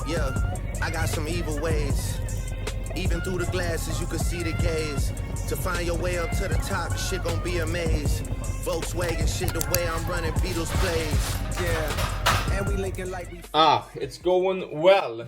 Yeah, I got some evil ways. Even through the glasses, you can see the gaze. To find your way up to the top, shit gon' be a maze. Volkswagen shit, the way I'm running Beatles plays. Yeah, and we linking like we... It's going well.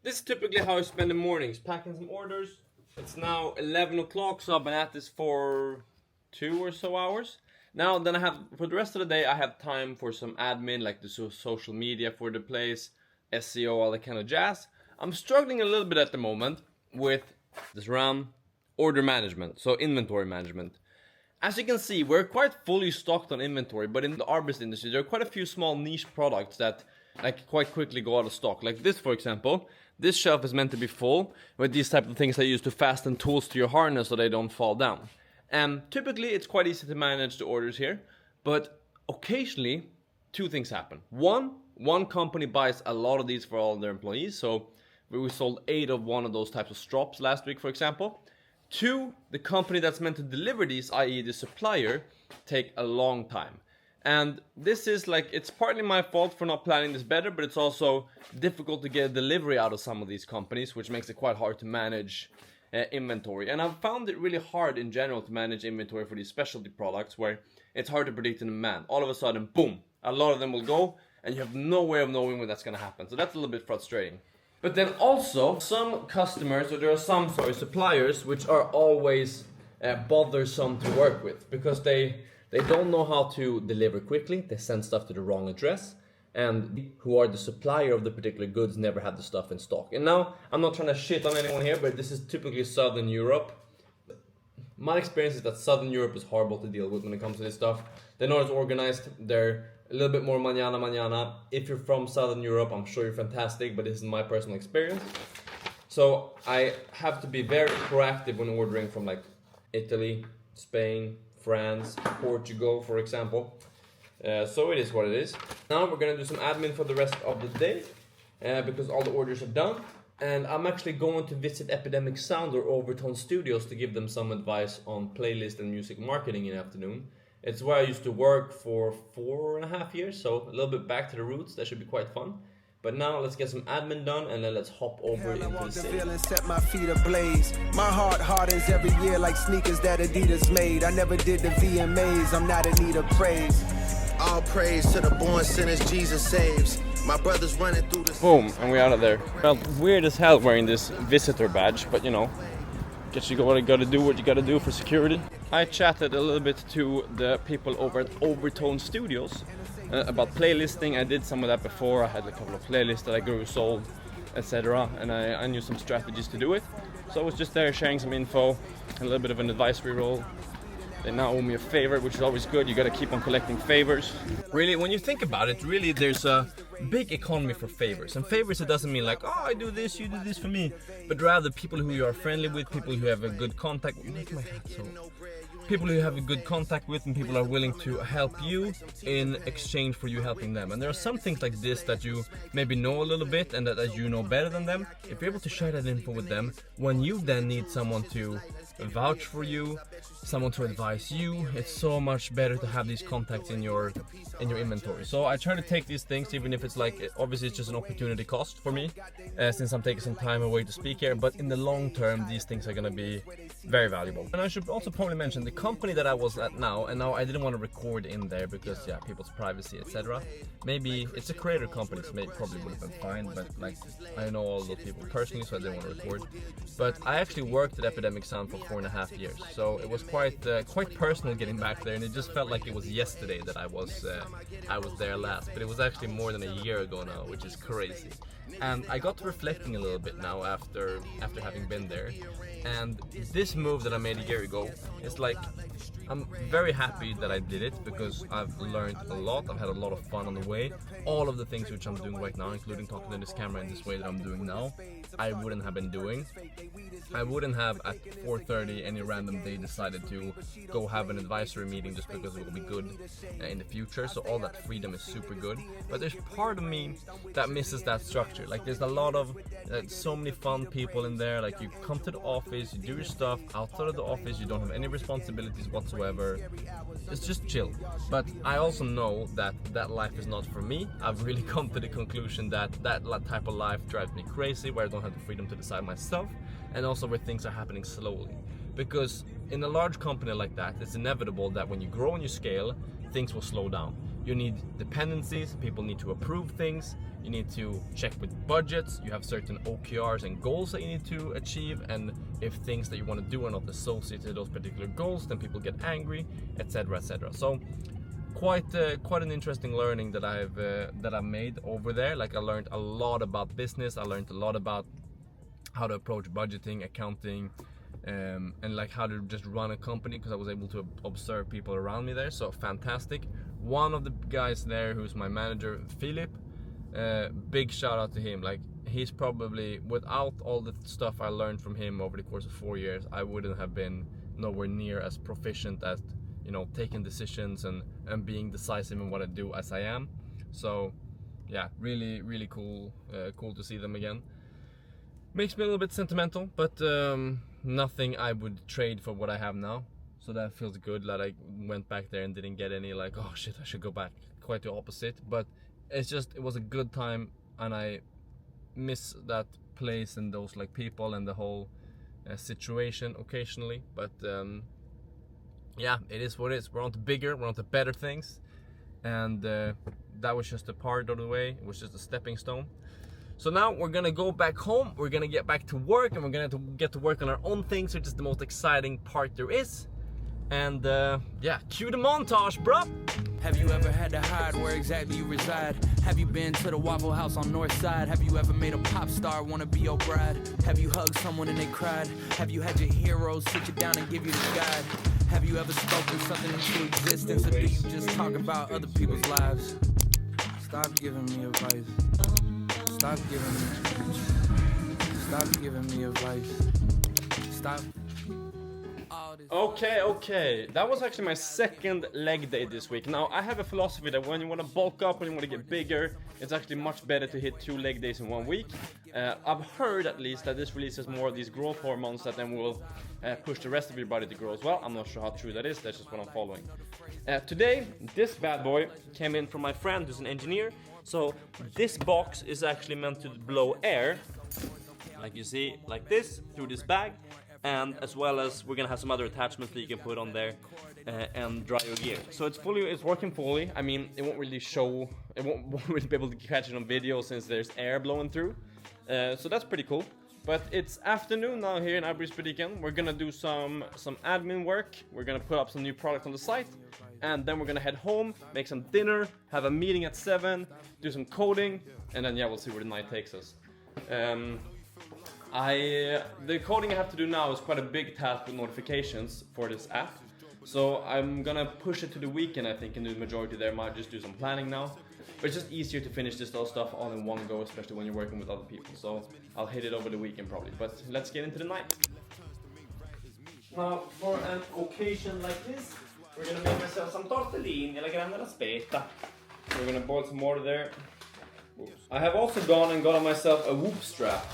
This is typically how I spend the mornings, packing some orders. It's now 11 o'clock, so I've been at this for 2 or so hours. Now, then I have, for the rest of the day, I have time for some admin, like the social media for the place, SEO, all that kind of jazz. I'm struggling a little bit at the moment with this order management, so inventory management. As you can see, we're quite fully stocked on inventory, but in the arbist industry, there are quite a few small niche products that like quite quickly go out of stock. Like this, for example, this shelf is meant to be full with these type of things I use to fasten tools to your harness so they don't fall down. And typically, it's quite easy to manage the orders here, but occasionally, 2 things happen. One company buys a lot of these for all their employees, so we sold 8 of one of those types of strops last week, for example. 2, the company that's meant to deliver these, i.e. the supplier, take a long time. And this is like, it's partly my fault for not planning this better, but it's also difficult to get a delivery out of some of these companies, which makes it quite hard to manage inventory. And I've found it really hard in general to manage inventory for these specialty products where it's hard to predict in demand. All of a sudden, boom, a lot of them will go and you have no way of knowing when that's going to happen. So that's a little bit frustrating. But then also, some customers, or there are some suppliers, which are always bothersome to work with because they don't know how to deliver quickly. They send stuff to the wrong address, and who are the supplier of the particular goods never have the stuff in stock. And now, I'm not trying to shit on anyone here, but this is typically Southern Europe. My experience is that Southern Europe is horrible to deal with when it comes to this stuff. They're not as organized, they're a little bit more mañana. If you're from Southern Europe, I'm sure you're fantastic, but this is my personal experience. So I have to be very proactive when ordering from like Italy, Spain, France, Portugal, for example. So it is what it is. Now we're gonna do some admin for the rest of the day because all the orders are done. And I'm actually going to visit Epidemic Sound or Overtone Studios to give them some advice on playlist and music marketing in the afternoon. It's where I used to work for 4.5 years, so a little bit back to the roots. That should be quite fun. But now let's get some admin done and then let's hop over into the city. Set my feet ablaze. My heart hardens every year like sneakers that Adidas made. I never did the VMAs, I'm not in need of praise. All praise to the born sinners Jesus saves. My brother's running through the... Boom, and we're out of there. Felt weird as hell wearing this visitor badge, but you know, guess you gotta do what you gotta do for security. I chatted a little bit to the people over at Overtone Studios about playlisting. I did some of that before. I had a couple of playlists that I grew, sold, etc. And I knew some strategies to do it. So I was just there sharing some info, a little bit of an advisory role. They now owe me a favor, which is always good. You gotta keep on collecting favors. Really, when you think about it, really there's a big economy for favors. And favors, it doesn't mean like, oh, I do this, you do this for me. But rather people who you are friendly with, people who have a good contact with. Make my hat so. People who have a good contact with and people are willing to help you in exchange for you helping them. And there are some things like this that you maybe know a little bit and that you know better than them. If you're able to share that info with them, when you then need someone to vouch for you, someone to advise you, it's so much better to have these contacts in your inventory. So I try to take these things, even if it's like, obviously it's just an opportunity cost for me, since I'm taking some time away to speak here, but in the long term these things are going to be very valuable. And I should also probably mention the company that I was at now, and now I didn't want to record in there because people's privacy, etc. Maybe it's a creator company, so maybe probably would have been fine, but like I know all those people personally, so I didn't want to record. But I actually worked at Epidemic Sound for 4.5 years, so it was quite personal getting back there, and it just felt like it was yesterday that I was there last, but it was actually more than a year ago now, which is crazy. And I got to reflecting a little bit now after having been there, and this move that I made a year ago is like, I'm very happy that I did it because I've learned a lot. I've had a lot of fun on the way. All of the things which I'm doing right now, including talking to this camera in this way that I'm doing now, I wouldn't have been doing. I wouldn't have at 4:30 any random day decided to go have an advisory meeting just because it will be good in the future. So all that freedom is super good. But there's part of me that misses that structure. Like there's a lot of so many fun people in there. Like you come to the office, you do your stuff. Outside of the office, you don't have any responsibility. responsibilities whatsoever. It's just chill. But I also know that that life is not for me. I've really come to the conclusion that that type of life drives me crazy, where I don't have the freedom to decide myself, and also where things are happening slowly. Because in a large company like that, it's inevitable that when you grow and you scale, things will slow down. You need dependencies, people need to approve things, you need to check with budgets, you have certain OKRs and goals that you need to achieve, and if things that you want to do are not associated to those particular goals, then people get angry, etc, etc. So quite an interesting learning that I've made over there. Like, I learned a lot about business, I learned a lot about how to approach budgeting, accounting, and like how to just run a company, because I was able to observe people around me there. So fantastic. One of the guys there, who's my manager, Philip, big shout out to him. Like, he's probably, without all the stuff I learned from him over the course of 4 years, I wouldn't have been nowhere near as proficient at, you know, taking decisions and being decisive in what I do as I am. So yeah, really cool to see them again. Makes me a little bit sentimental, but nothing I would trade for what I have now. So that feels good that I went back there and didn't get any like, oh shit, I should go back. Quite the opposite. But it's just, it was a good time, and I miss that place and those like people and the whole situation occasionally. But yeah, it is what it is. We're on to bigger, we're on to better things, and that was just a part of the way. It was just a stepping stone. So now we're gonna go back home, we're gonna get back to work, and we're gonna get to work on our own things, which is the most exciting part there is. And yeah, cue the montage, bro. Have you ever had to hide where exactly you reside? Have you been to the Waffle House on North Side? Have you ever made a pop star wanna be your bride? Have you hugged someone and they cried? Have you had your heroes sit you down and give you the guide? Have you ever spoken something into existence, or do you just talk about other people's lives? Stop giving me advice. Stop giving me advice. Stop. Okay, that was actually my second leg day this week. Now, I have a philosophy that when you want to bulk up, when you want to get bigger, it's actually much better to hit 2 leg days in 1 week. I've heard at least that this releases more of these growth hormones that then will push the rest of your body to grow as well. I'm not sure how true that is, that's just what I'm following. Today, this bad boy came in from my friend who's an engineer. So this box is actually meant to blow air, like you see, like this, through this bag. And as well as we're gonna have some other attachments that you can put on there and dry your gear. So it's working fully. I mean, it won't really show, it won't really be able to catch it on video since there's air blowing through. So that's pretty cool. But it's afternoon now here in Arbeidsbutikken. We're gonna do some admin work. We're gonna put up some new product on the site, and then we're gonna head home, make some dinner, have a meeting at 7, do some coding, and then yeah, we'll see where the night takes us. The coding I have to do now is quite a big task with notifications for this app. So I'm gonna push it to the weekend, I think, and do the majority there. Might just do some planning now. But it's just easier to finish this stuff all in one go, especially when you're working with other people. So I'll hit it over the weekend probably. But let's get into the night. Now, for an occasion like this, we're gonna make ourselves some tortellini alla grana raspetta. We're gonna boil some water there. Oops. I have also gone and got myself a whoop strap.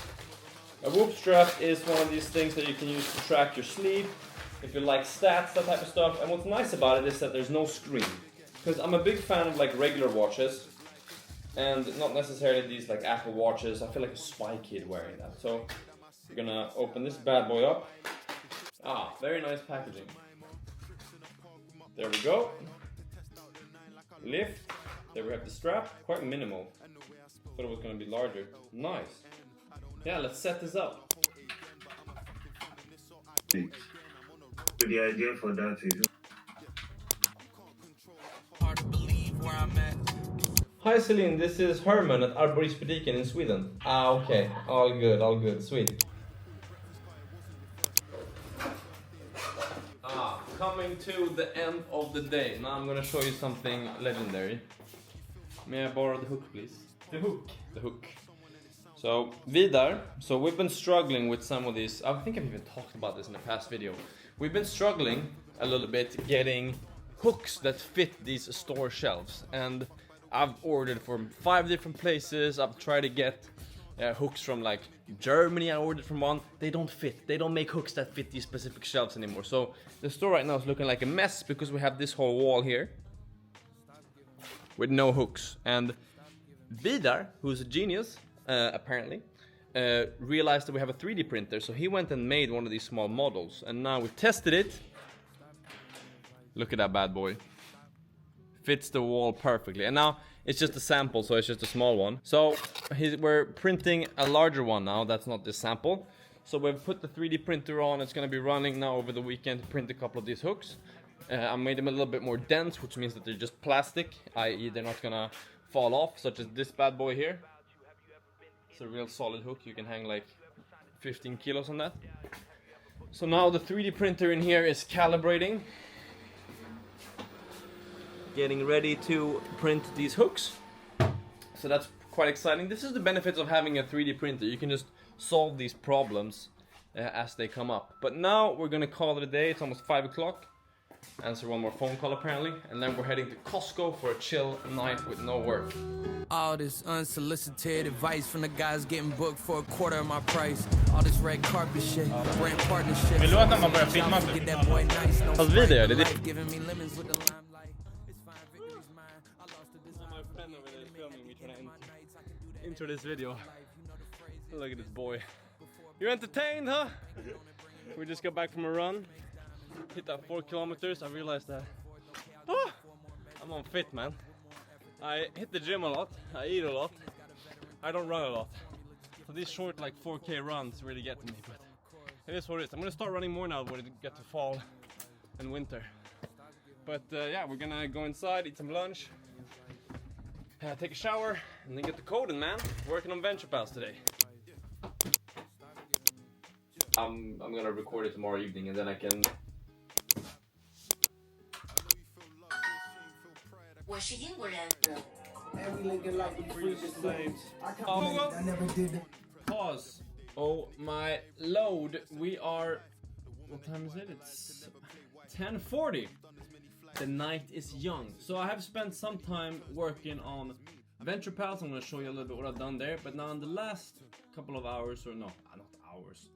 A whoop strap is one of these things that you can use to track your sleep, if you like stats, that type of stuff. And what's nice about it is that there's no screen. Because I'm a big fan of like regular watches, and not necessarily these like Apple watches. I feel like a spy kid wearing that. So we're gonna open this bad boy up. Ah, very nice packaging. There we go. Lift. There we have the strap. Quite minimal. Thought it was gonna be larger. Nice. Yeah, let's set this up. So the idea for that is Hard to believe where I'm at. Hi Celine, this is Herman at Arbeidsbutikken in Sweden. Ah, okay. All good, sweet. Coming to the end of the day. Now I'm gonna show you something legendary. May I borrow the hook, please? The hook. So, Vidar, so we've been struggling with some of these. I think I've even talked about this in the past video. We've been struggling a little bit getting hooks that fit these store shelves. And I've ordered from 5 different places. I've tried to get hooks from like Germany. I ordered from one. They don't fit. They don't make hooks that fit these specific shelves anymore. So the store right now is looking like a mess because we have this whole wall here with no hooks. And Vidar, who's a genius, apparently, realized that we have a 3D printer. So he went and made one of these small models. And now we tested it. Look at that bad boy. Fits the wall perfectly. And now it's just a sample, so it's just a small one. So we're printing a larger one now. That's not this sample. So we've put the 3D printer on. It's going to be running now over the weekend to print a couple of these hooks. I made them a little bit more dense, which means that they're just plastic, i.e. they're not going to fall off, such as this bad boy here. It's a real solid hook. You can hang like 15 kilos on that. So now the 3D printer in here is calibrating, getting ready to print these hooks. So that's quite exciting. This is the benefits of having a 3D printer. You can just solve these problems as they come up. But now we're gonna call it a day. It's almost 5 o'clock. Answer one more phone call apparently, and then we're heading to Costco for a chill night with no work. All this unsolicited advice from the guys getting booked for a quarter of my price. All this red carpet shit, brand partnership. Vill du att man börjar filma? Fast vi gör det. My friend over there is filming me trying to intro this video. Look at this boy. You entertained, huh? We just got back from a run. Hit that 4 kilometers. I realized that I'm unfit, man. I hit the gym a lot. I eat a lot. I don't run a lot. So these short like 4K runs really get to me, but it is what it is. I'm gonna start running more now when it gets to fall and winter. But yeah, we're gonna go inside, eat some lunch, take a shower, and then get to coding, man. Working on Venture Pals today. I'm gonna record it tomorrow evening, and then I can. 我是英国人。 Pause. Oh my load. We are. What time is it? It's 10:40. The night is young. So I have spent some time working on Venture Pals. I'm going to show you a little bit what I've done there. But now in the last couple of hours, or no, not hours,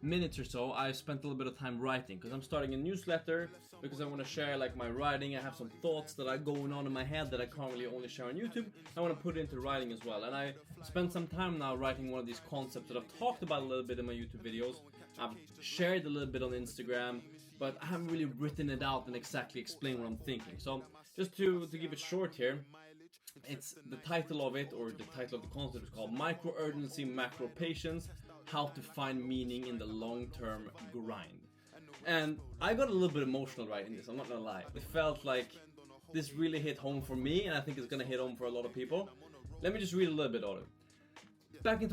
minutes or so, I've spent a little bit of time writing because I'm starting a newsletter because I want to share like my writing. I have some thoughts that are going on in my head that I can't really only share on YouTube. I want to put it into writing as well, and I spent some time now writing one of these concepts that I've talked about a little bit in my YouTube videos. I've shared a little bit on Instagram, but I haven't really written it out and exactly explained what I'm thinking. So just to give it short here, it's the title of it, or the title of the concept is called Micro Urgency, Macro Patience, How to Find Meaning in the Long-Term Grind. And I got a little bit emotional writing this, I'm not gonna lie. It felt like this really hit home for me, and I think it's gonna hit home for a lot of people. Let me just read a little bit of it. Back in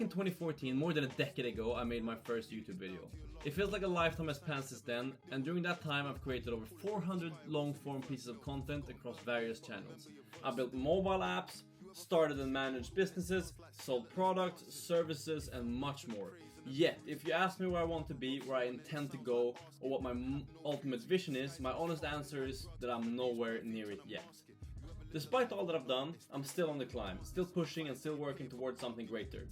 2014, more than a decade ago, I made my first YouTube video. It feels like a lifetime has passed since then, and during that time I've created over 400 long-form pieces of content across various channels. I built mobile apps, started and managed businesses, sold products, services, and much more. Yet, if you ask me where I want to be, where I intend to go, or what my ultimate vision is, my honest answer is that I'm nowhere near it yet. Despite all that I've done, I'm still on the climb, still pushing and still working towards something greater.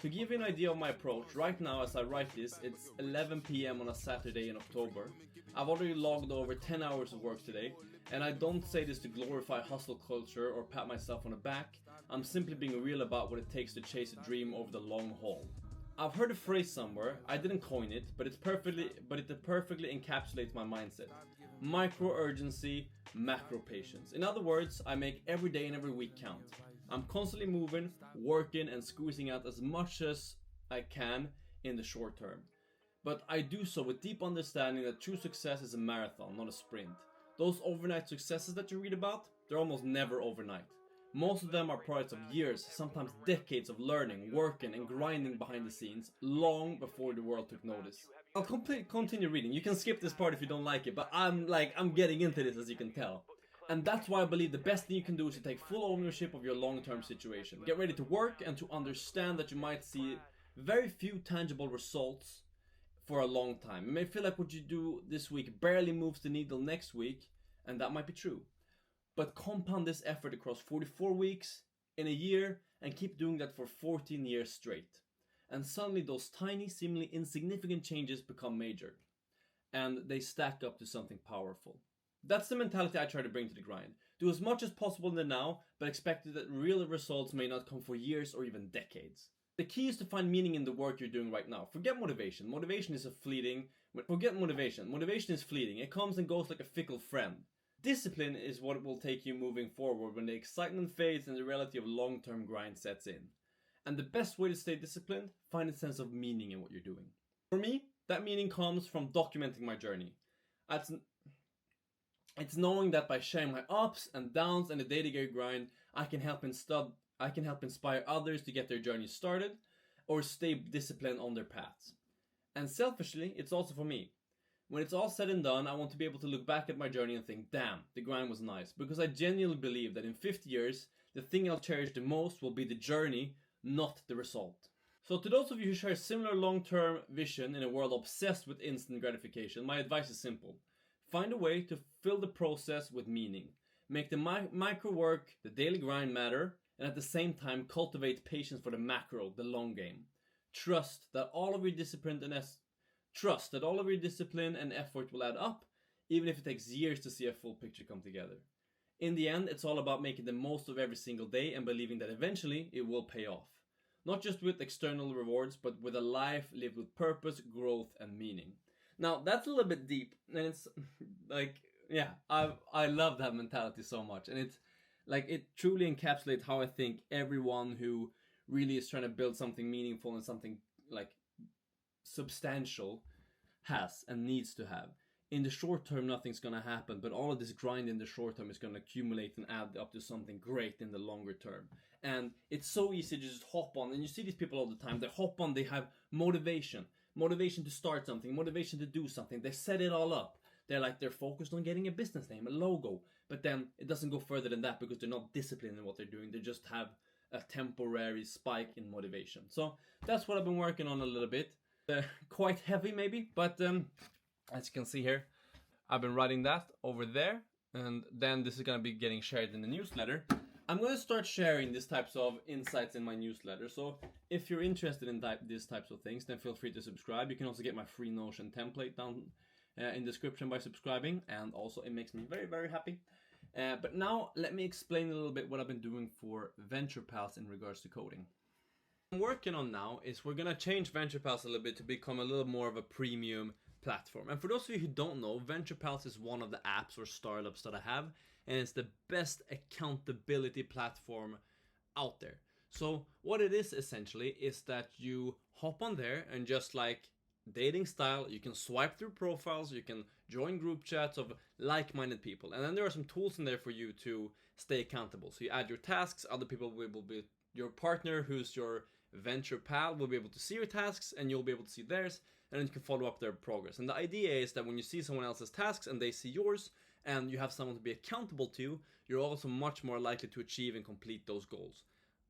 To give you an idea of my approach, right now as I write this, it's 11 PM on a Saturday in October. I've already logged over 10 hours of work today, and I don't say this to glorify hustle culture or pat myself on the back. I'm simply being real about what it takes to chase a dream over the long haul. I've heard a phrase somewhere, I didn't coin it, but it perfectly encapsulates my mindset. Micro urgency, macro patience. In other words, I make every day and every week count. I'm constantly moving, working, and squeezing out as much as I can in the short term. But I do so with deep understanding that true success is a marathon, not a sprint. Those overnight successes that you read about, they're almost never overnight. Most of them are products of years, sometimes decades of learning, working, and grinding behind the scenes, long before the world took notice. I'll continue reading. You can skip this part if you don't like it, but I'm getting into this, as you can tell. And that's why I believe the best thing you can do is to take full ownership of your long-term situation. Get ready to work and to understand that you might see very few tangible results for a long time. It may feel like what you do this week barely moves the needle next week, and that might be true. But compound this effort across 44 weeks, in a year and keep doing that for 14 years straight. And suddenly those tiny, seemingly insignificant changes become major. And they stack up to something powerful. That's the mentality I try to bring to the grind. Do as much as possible in the now, but expect that real results may not come for years or even decades. The key is to find meaning in the work you're doing right now. Forget motivation. Motivation is fleeting. Motivation is fleeting. It comes and goes like a fickle friend. Discipline is what will take you moving forward when the excitement fades and the reality of long-term grind sets in. And the best way to stay disciplined, find a sense of meaning in what you're doing. For me, that meaning comes from documenting my journey. It's knowing that by sharing my ups and downs and the day-to-day grind, I can help inspire others to get their journey started or stay disciplined on their paths. And selfishly, it's also for me. When it's all said and done, I want to be able to look back at my journey and think, damn, the grind was nice. Because I genuinely believe that in 50 years, the thing I'll cherish the most will be the journey, not the result. So to those of you who share a similar long-term vision in a world obsessed with instant gratification, my advice is simple. Find a way to fill the process with meaning. Make the micro work, the daily grind matter, and at the same time cultivate patience for the macro, the long game. Trust that all of your discipline and effort will add up, even if it takes years to see a full picture come together. In the end, it's all about making the most of every single day and believing that eventually it will pay off. Not just with external rewards, but with a life lived with purpose, growth, and meaning. Now, that's a little bit deep, and it's like, yeah, I love that mentality so much. And it's like, it truly encapsulates how I think everyone who really is trying to build something meaningful and something like substantial has and needs to have. In the short term, nothing's gonna happen, but all of this grind in the short term is gonna accumulate and add up to something great in the longer term. And it's so easy to just hop on, and you see these people all the time, they hop on, they have motivation to start something, motivation to do something, they set it all up. They're focused on getting a business name, a logo, but then it doesn't go further than that because they're not disciplined in what they're doing. They just have a temporary spike in motivation. So that's what I've been working on a little bit. Quite heavy maybe, but as you can see here, I've been writing that over there, and then this is going to be getting shared in the newsletter. I'm going to start sharing these types of insights in my newsletter, so if you're interested in these types of things, then feel free to subscribe. You can also get my free Notion template down in the description by subscribing, and also it makes me very, very happy. But now let me explain a little bit what I've been doing for VenturePals in regards to coding. What I'm working on now is we're going to change VenturePals a little bit to become a little more of a premium platform. And for those of you who don't know, VenturePals is one of the apps or startups that I have, and it's the best accountability platform out there. So what it is essentially is that you hop on there and just like dating style, you can swipe through profiles, you can join group chats of like-minded people, and then there are some tools in there for you to stay accountable. So you add your tasks, other people will be your partner who's your venture pal will be able to see your tasks and you'll be able to see theirs, and then you can follow up their progress. And the idea is that when you see someone else's tasks and they see yours and you have someone to be accountable to, you're also much more likely to achieve and complete those goals.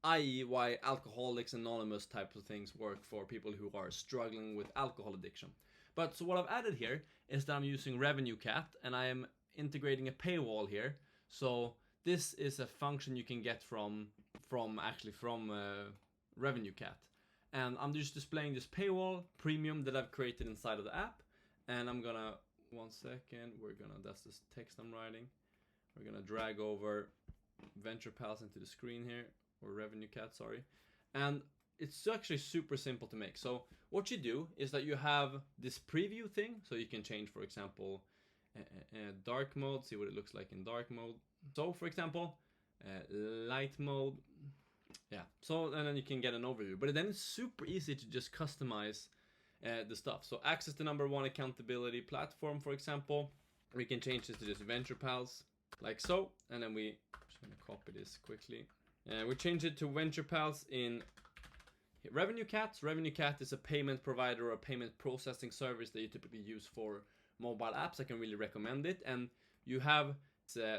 I.e. why Alcoholics Anonymous types of things work for people who are struggling with alcohol addiction. But so what I've added here is that I'm using Revenue Cat and I am integrating a paywall here. So this is a function you can get from Revenue Cat. And I'm just displaying this paywall premium that I've created inside of the app. And I'm gonna, one second, that's this text I'm writing. We're gonna drag over VenturePals into the screen here, or Revenue Cat, sorry. And it's actually super simple to make. So what you do is that you have this preview thing, so you can change, for example, dark mode, see what it looks like in dark mode. So for example, light mode, yeah. So and then you can get an overview. But then it's super easy to just customize the stuff. So access the #1 accountability platform, for example. We can change this to just VenturePals, like so. And then I'm just gonna copy this quickly. We change it to VenturePals in Revenue Cat. Revenue Cat is a payment provider or a payment processing service that you typically use for mobile apps. I can really recommend it. And you have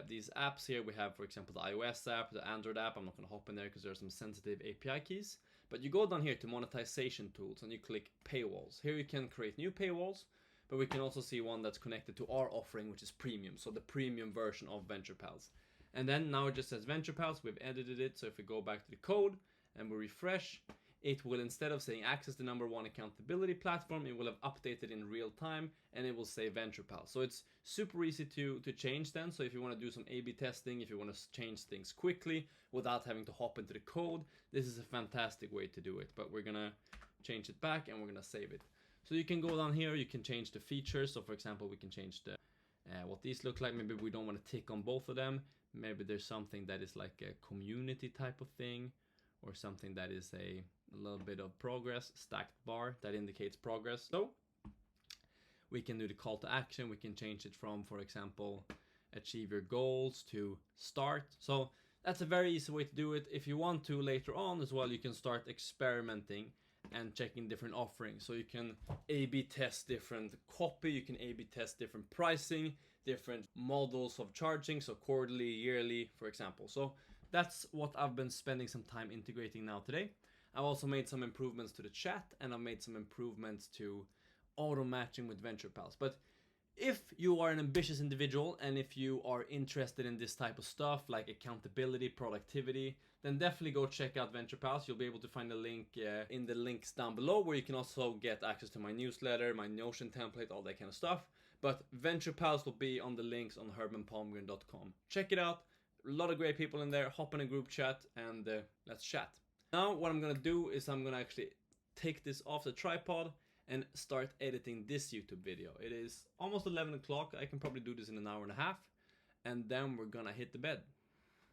these apps here. We have, for example, the iOS app, the Android app. I'm not going to hop in there because there are some sensitive API keys. But you go down here to monetization tools and you click paywalls. Here you can create new paywalls, but we can also see one that's connected to our offering, which is premium. So the premium version of VenturePals. And then now it just says Venture Pals. We've edited it, so if we go back to the code and we refresh, it will, instead of saying access the #1 accountability platform, it will have updated in real time, and it will say Venture Pals. So it's super easy to change then. So if you want to do some A/B testing, if you want to change things quickly without having to hop into the code, this is a fantastic way to do it. But we're gonna change it back and we're gonna save it. So you can go down here, you can change the features. So for example, we can change the what these look like. Maybe we don't want to tick on both of them. Maybe there's something that is like a community type of thing, or something that is a little bit of progress, stacked bar that indicates progress. So we can do the call to action. We can change it from, for example, achieve your goals to start. So that's a very easy way to do it. If you want to later on as well, you can start experimenting and checking different offerings. So you can A/B test different copy, you can A/B test different pricing, different models of charging, so quarterly, yearly, for example. So that's what I've been spending some time integrating now today. I've also made some improvements to the chat, and I've made some improvements to auto matching with Venture Pals. But if you are an ambitious individual and if you are interested in this type of stuff like accountability, productivity, then definitely go check out Venture Pals. You'll be able to find a link in the links down below, where you can also get access to my newsletter, my Notion template, all that kind of stuff. But Venture Pals will be on the links on hermanpalmgren.com. Check it out. A lot of great people in there. Hop in a group chat and let's chat. Now what I'm gonna do is I'm gonna actually take this off the tripod and start editing this YouTube video. It is almost 11 o'clock. I can probably do this in an hour and a half, and then we're gonna hit the bed.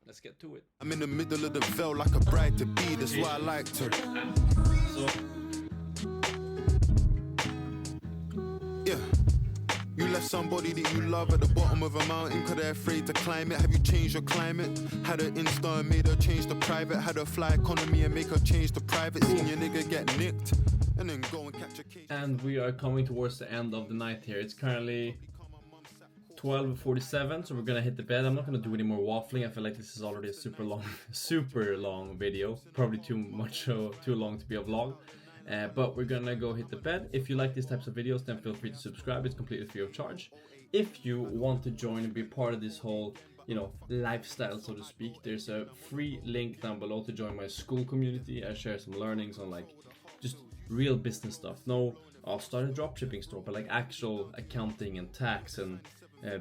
Let's get to it. I'm in the middle of the veil like a bride to be, that's why I like to. Yeah. You left somebody that you love at the bottom of a mountain cause they're afraid to climb it. Have you changed your climate? Had her Insta and made her change the private. Had her fly economy and make her change the private. Seen your nigga get nicked and then go and catch a case. And we are coming towards the end of the night here. It's currently 12:47, so we're gonna hit the bed. I'm not gonna do any more waffling. I feel like this is already a super long video. Probably too long to be a vlog. But we're gonna go hit the bed. If you like these types of videos, then feel free to subscribe. It's completely free of charge. If you want to join and be part of this whole, lifestyle, so to speak, there's a free link down below to join my school community. I share some learnings on just real business stuff. No, I'll start a dropshipping store, but like actual accounting and tax and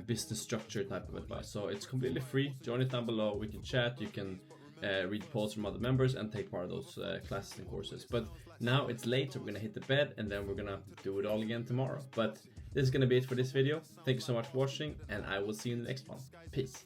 business structure type of advice. So it's completely free. Join it down below. We can chat. You can read posts from other members and take part of those classes and courses. But now it's late, so we're gonna hit the bed and then we're gonna do it all again tomorrow. But this is gonna be it for this video. Thank you so much for watching, and I will see you in the next one. Peace.